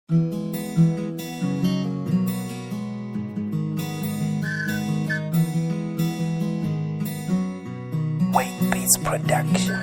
Wait Beats Production.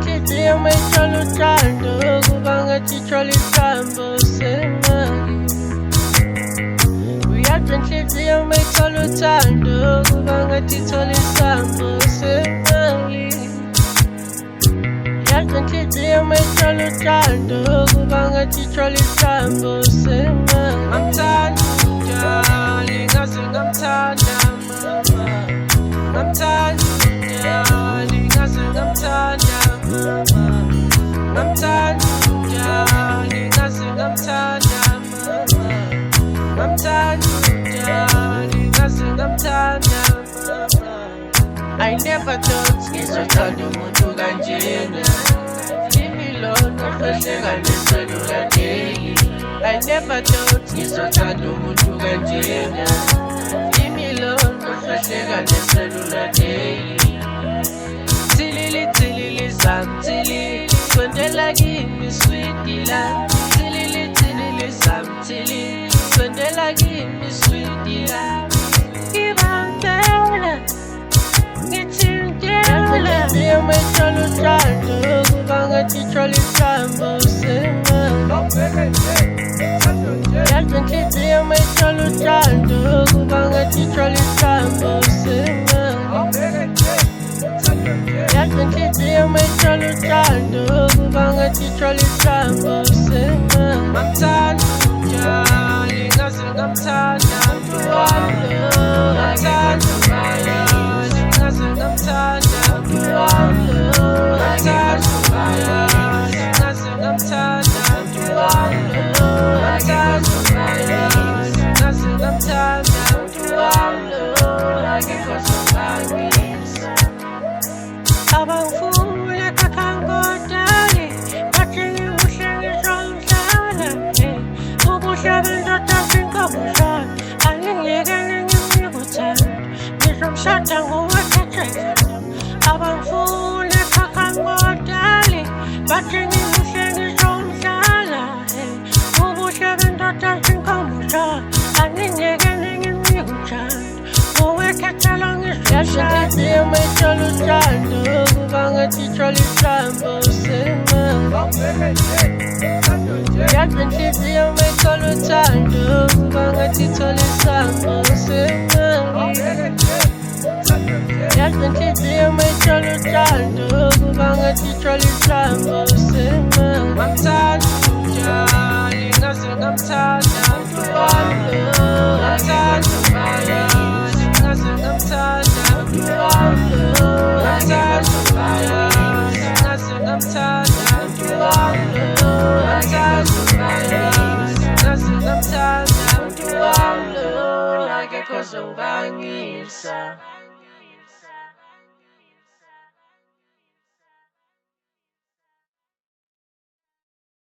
Inhliziyo mayithola uthando kuba ngathi ithola isamba semali. Uyazi inhliziyo mayithola uthando kuba ngathi ithola isamba semali. Uyazi inhliziyo mayithola uthando kuba ngathi ithola isamba semali. Ngamthanda njalo ngaze ngamthanda mama. Ngamthanda njalo ngaze ngamthanda. Ngamthanda njalo ngaze ngamthanda mama. Ngamthanda njalo ngaze ngamthanda mama. I never thought ngizothanda umuntu kanjena. Imilona ohleka neselula daily. I never thought ngizothanda umuntu kanjena. Imilona ohleka neselula daily. Tilili samtili, sondela kimi sweetie la. Tilili samtili, sondela kimi sweetie la. Ngibantela, ngithintela. Inhliziyo mayithola uthando kuba ngathi ithola isamba semali. Yazi inhliziyo mayithola uthando kuba ngathi ithola isamba semali. Yazi inhliziyo mayithola uthando kuba ngathi ithola isamba semali. Ngamthanda njalo ngaze ngamthanda umuntu wami. Ngamthanda njalo ngaze ngamthanda umuntu wami. Ngamthanda njalo ngaze ngamthanda umuntu wami. Ngamthanda njalo ngaze ngamthanda umuntu wami. Akekho songangisa. Abangifuni kakangkodani, bathi ngibuhlengisa umhlala. Ubuhle bendoda singabuhlala, angingeke ngikuthanda. Ngizomshada ngowekhethe. Abangifuni kakangkodani, bathi ngibuhlengisa umhlala. Ubuhle bendoda singabuhlala, angingeke ngikuthanda. Ngowekhethe lo ngizomshada. Inhliziyo mayithola uthando kuba ngathi ithola isamba semali. Yazi inhliziyo mayithola uthando kuba ngathi ithola isamba semali. Yazi inhliziyo mayithola uthando kuba ngathi ithola isamba semali.